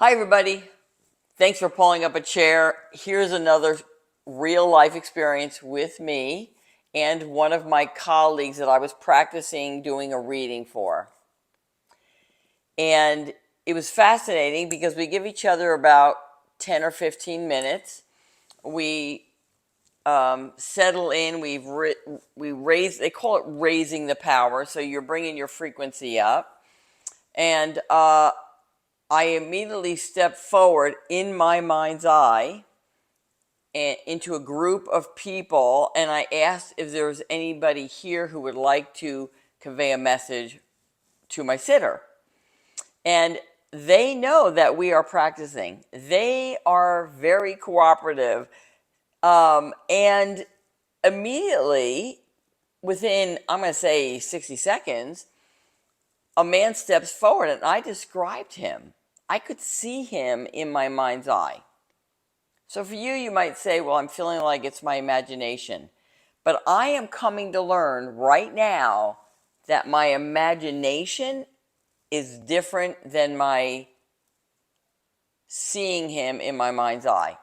Hi, everybody. Thanks for pulling up a chair. Here's another real life experience with me and one of my colleagues that I was practicing doing a reading for. And it was fascinating because we give each other about 10 or 15 minutes. We settle in. We raise, they call it raising the power. So you're bringing your frequency up. And I immediately step forward in my mind's eye into a group of people, and I asked if there was anybody here who would like to convey a message to my sitter. And they know that we are practicing. They are very cooperative. And immediately, within, I'm going to say 60 seconds, a man steps forward, and I described him. I could see him in my mind's eye. So for you, you might say, well, I'm feeling like it's my imagination. But I am coming to learn right now that my imagination is different than my seeing him in my mind's eye.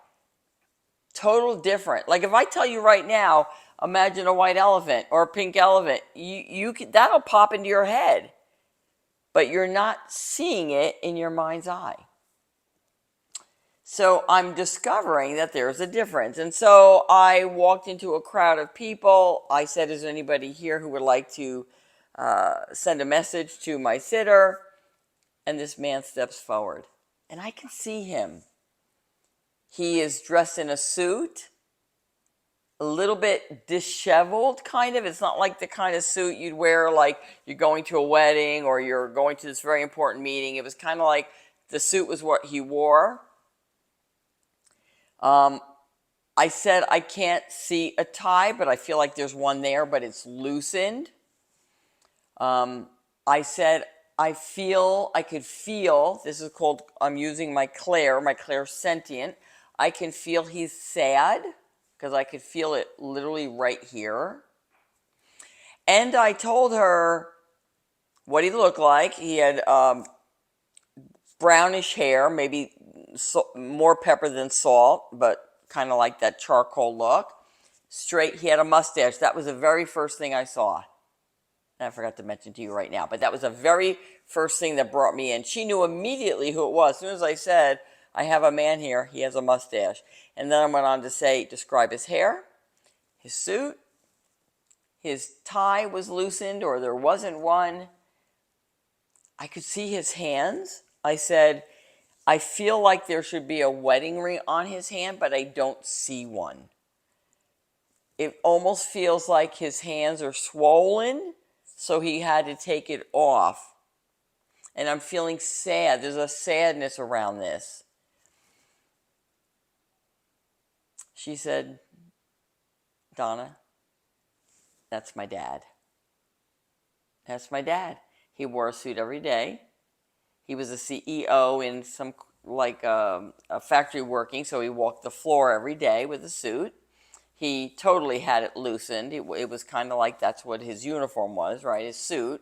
Total different. Like if I tell you right now, imagine a white elephant or a pink elephant, that'll pop into your head. But you're not seeing it in your mind's eye. So I'm discovering that there's a difference. And so I walked into a crowd of people. I said, is there anybody here who would like to send a message to my sitter? And this man steps forward. And I can see him. He is dressed in a suit, a little bit disheveled, kind of. It's not like the kind of suit you'd wear like you're going to a wedding or you're going to this very important meeting. It was kind of like the suit was what he wore. I said I can't see a tie, but I feel like there's one there, but it's loosened. I said I could feel, this is called, I'm using my clairsentient. I can feel he's sad because I could feel it literally right here. And I told her what he looked like. He had brownish hair, maybe more pepper than salt, but kind of like that charcoal look. Straight, he had a mustache. That was the very first thing I saw. And I forgot to mention to you right now, but that was the very first thing that brought me in. She knew immediately who it was. As soon as I said, I have a man here, he has a mustache. And then I went on to say, describe his hair, his suit, his tie was loosened or there wasn't one. I could see his hands. I said, I feel like there should be a wedding ring on his hand, but I don't see one. It almost feels like his hands are swollen, so he had to take it off. And I'm feeling sad. There's a sadness around this. She said, Donna, that's my dad. That's my dad. He wore a suit every day. He was a CEO in some a factory working, so he walked the floor every day with a suit. He totally had it loosened. It was kind of like that's what his uniform was, right? His suit.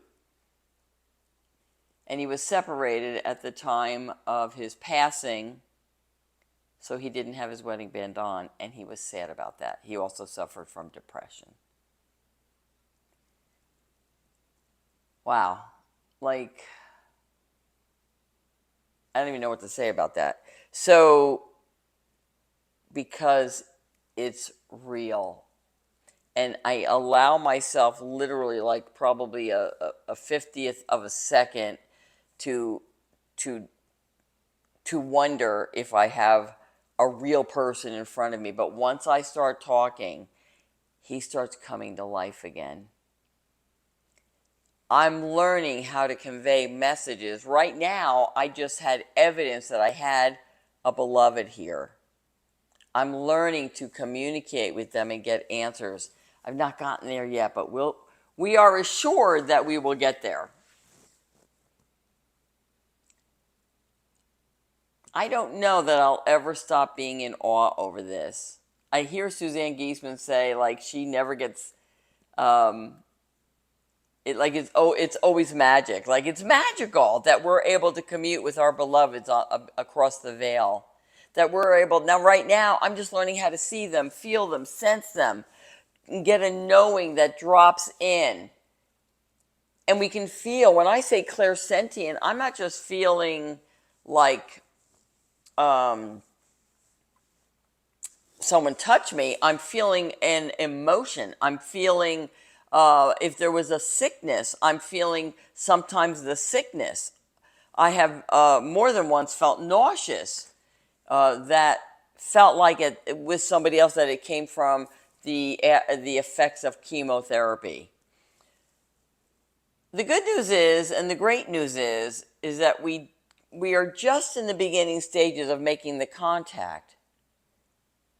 And he was separated at the time of his passing, so he didn't have his wedding band on, and he was sad about that. He also suffered from depression. Wow. Like, I don't even know what to say about that. So, because it's real. And I allow myself literally like probably a 50th of a second to wonder if I have a real person in front of me. But once I start talking, he starts coming to life again. I'm learning how to convey messages. Right now, I just had evidence that I had a beloved here. I'm learning to communicate with them and get answers. I've not gotten there yet, but we are assured that we will get there. I don't know that I'll ever stop being in awe over this. I hear Suzanne Giesemann say, like, she never gets it's always magic. Like it's magical that we're able to commute with our beloveds across the veil. That we're able now. Right now, I'm just learning how to see them, feel them, sense them, and get a knowing that drops in. And we can feel. When I say clairsentient, I'm not just feeling like someone touch me. I'm feeling an emotion. I'm feeling if there was a sickness, I'm feeling sometimes the sickness. I have more than once felt nauseous that felt like it with somebody else, that it came from the effects of chemotherapy. The good news is, and the great news is that we are just in the beginning stages of making the contact.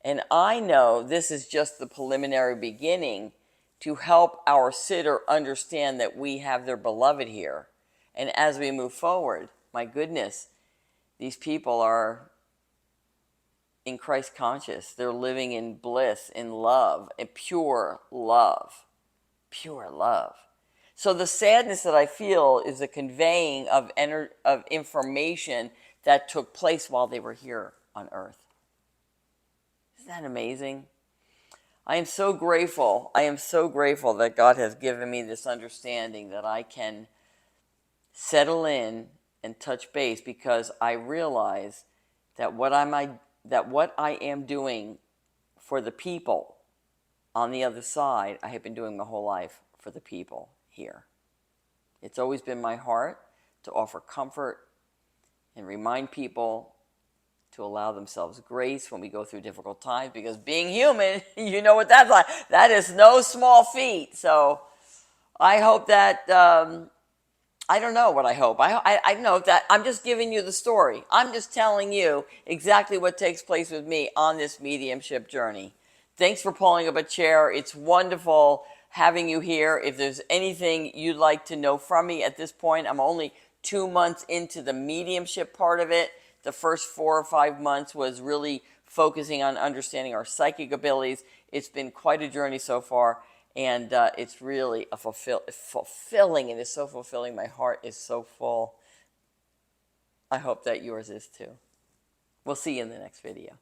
And I know this is just the preliminary beginning to help our sitter understand that we have their beloved here. And as we move forward, my goodness, these people are in Christ conscious. They're living in bliss, in love, in pure love. Pure love. So the sadness that I feel is a conveying of information that took place while they were here on earth. Isn't that amazing? I am so grateful. I am so grateful that God has given me this understanding that I can settle in and touch base, because I realize that what I am doing for the people on the other side, I have been doing my whole life for the people here. It's always been my heart to offer comfort and remind people to allow themselves grace when we go through difficult times, because being human, you know what that's like. That is no small feat. So I hope that, I don't know what I hope. I know that I'm just giving you the story. I'm just telling you exactly what takes place with me on this mediumship journey. Thanks for pulling up a chair. It's wonderful having you here. If there's anything you'd like to know from me at this point, I'm only 2 months into the mediumship part of it. The first 4 or 5 months was really focusing on understanding our psychic abilities. It's been quite a journey so far, and it's really fulfilling. It is so fulfilling. My heart is so full. I hope that yours is too. We'll see you in the next video.